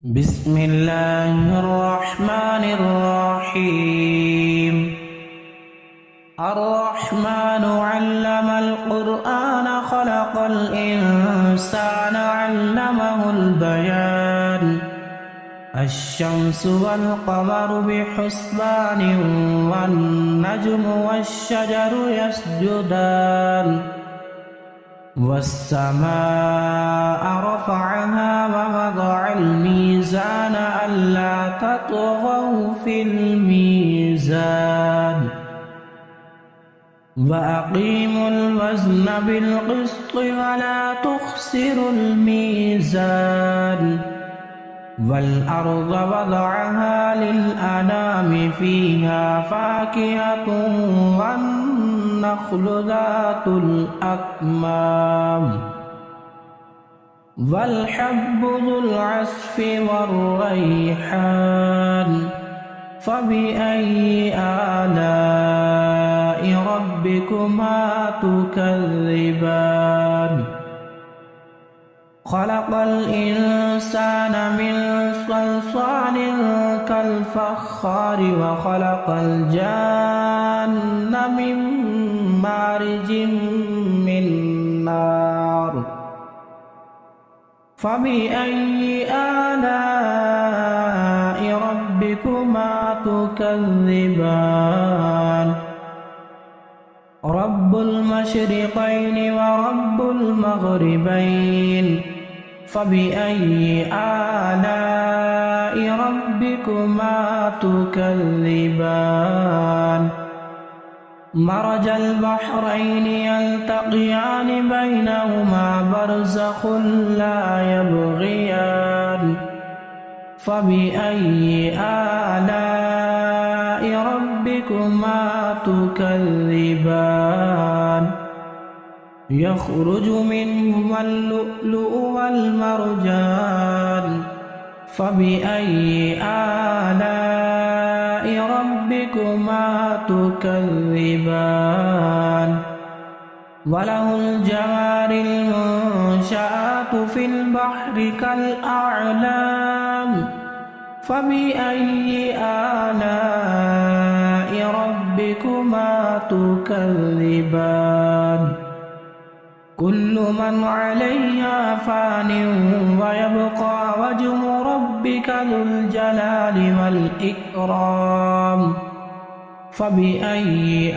بسم الله الرحمن الرحيم الرحمن علم القرآن خلق الإنسان علمه البيان الشمس والقمر بحسبان والنجم والشجر يسجدان والسماء رفعها ووضع الميزان ألا تطغوا في الميزان وأقيموا الوزن بالقسط ولا تخسروا الميزان والأرض وضعها للأنام فيها فاكهة والنخل ذات الأكمام والحب ذو العصف والريحان فبأي آلاء ربكما تكذبان خلق الإنسان من صلصال كالفخار وخلق الجان من مارج من نار فبأي آلاء ربكما تكذبان رب المشرقين ورب المغربين فبأي آلاء ربكما تكذبان مرج البحرين يلتقيان بينهما برزخ لا يبغيان فبأي آلاء ربكما تكذبان يخرج منهما اللؤلؤ والمرجان فبأي آلاء ربكما تكذبان وله الجوار المنشآت في البحر كالأعلام فبأي آلاء ربكما تكذبان كل من عليها فان ويبقى وجه ربك ذو الجلال والإكرام فبأي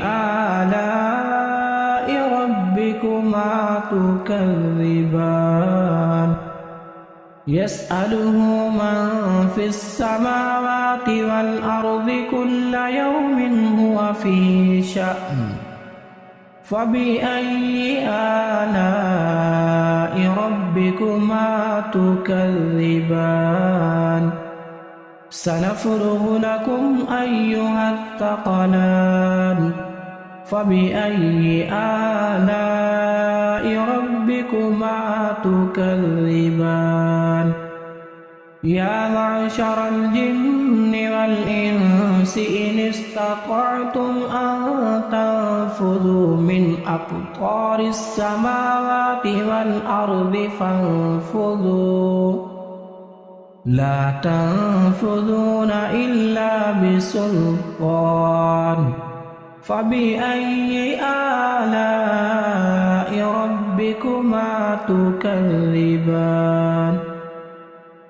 آلاء ربكما تكذبان يسأله من في السماوات والأرض كل يوم هو في شأن فبأي آلاء ربكما تكذبان سنفرغ لكم أيها الثقلان فبأي آلاء ربكما تكذبان يا معشر الجن والإنس إن استطعتم أن تنفذوا من أقطار السماوات والأرض فانفذوا لا تنفذون إلا بسلطان فبأي آلاء ربكما تكذبان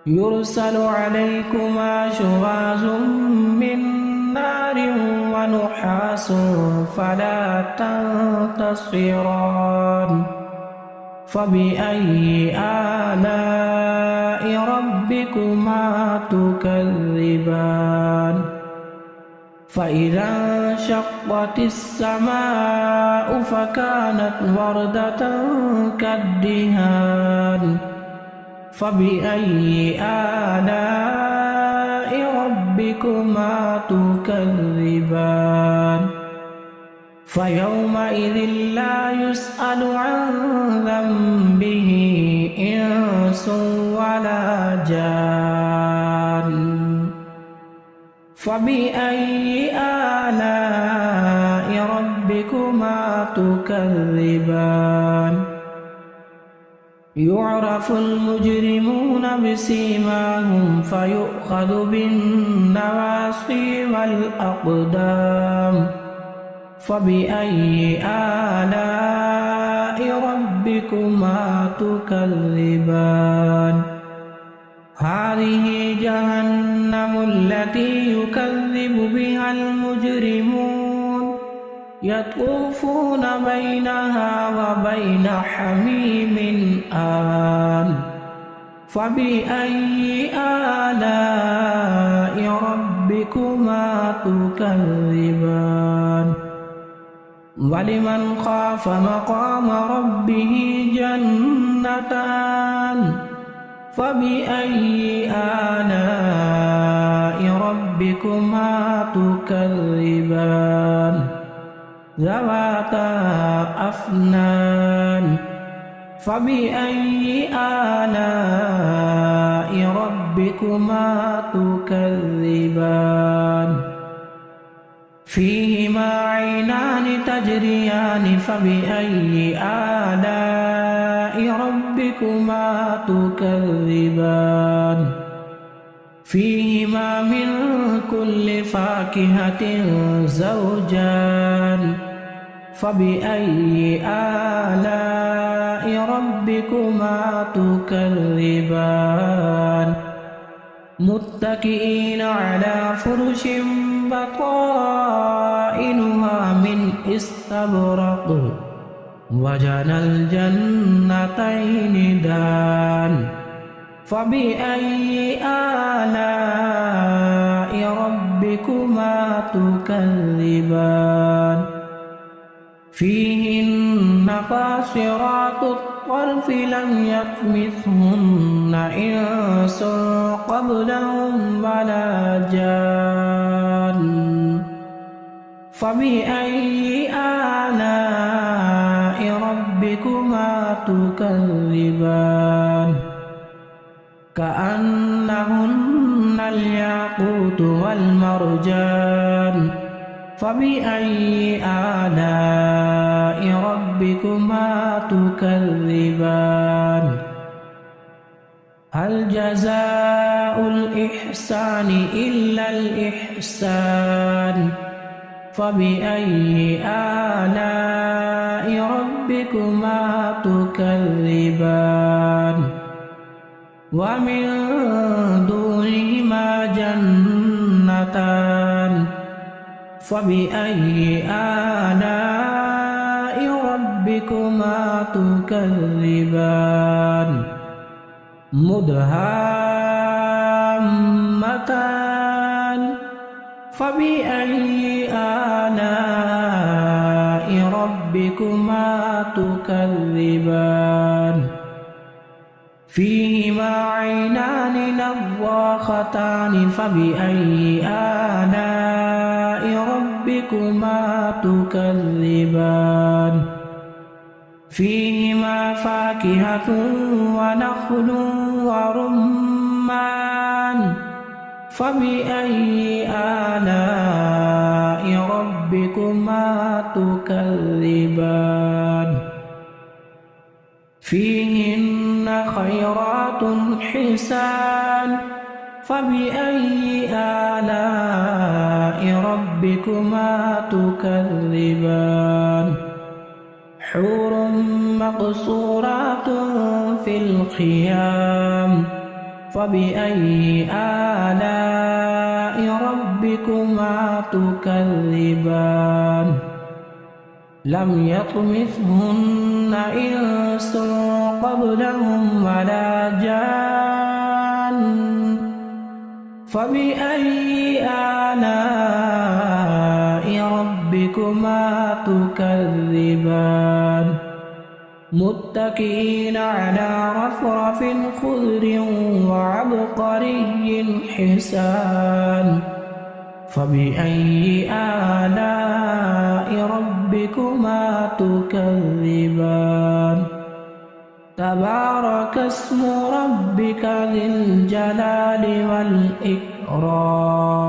يرسل عليكما شواظ من نار ونحاس فلا تنتصران فبأي آلاء ربكما تكذبان فإذا انشقت السماء فكانت وردة كالدهان فبأي آلاء ربكما تكذبان فيومئذ لا يسأل عن ذنبه إنس ولا جان فبأي آلاء ربكما تكذبان يعرف المجرمون بسيماهم فيؤخذ بالنواصي والأقدام فبأي آلاء ربكما تكذبان هذه جهنم التي يكذب بها المجرمون يطوفون بينها وبين حميم آن فبأي آلاء ربكما تكذبان ولمن خاف مقام ربه جنتان فبأي آلاء ربكما تكذبان ذواتا أفنان فبأي آلاء ربكما تكذبان فيهما عينان تجريان فبأي آلاء ربكما تكذبان فيهما من كل فاكهة زوجان فبأي آلاء ربكما تكذبان متكئين على فرش بطائنها من استبرق وجنى الجنتين دان فبأي آلاء ربكما تكذبان فيهن قاصرات الطرف لم يطمثهن إنس قبلهم ولا جان فبأي آلاء ربكما تكذبان كأنهن الياقوت والمرجان فبأي آلاء ربكما تكذبان هل جزاء الإحسان إلا الإحسان فبأي آلاء ربكما تكذبان ومن دونهما جنتان فبأي آلاء ربكما تكذبان مدهامتان فبأي آلاء ربكما تكذبان فيهما عينان نضاختان فبأي آلاء ربكما تكذبان فيهما فاكهة ونخل ورمان فبأي آلاء ربكما تكذبان فيهن خيرات حسان فبأي آلاء ربكما تكذبان حور مقصورات في الخيام فبأي آلاء ربكما تكذبان لم يطمثهن إنس قبلهم ولا جان فبأي آلاء ربكما تكذبان متكئين على رفرف خضر وعبقري حسان فبأي آلاء ربكما تكذبان تبارك اسم ربك ذي الجلال والإكرام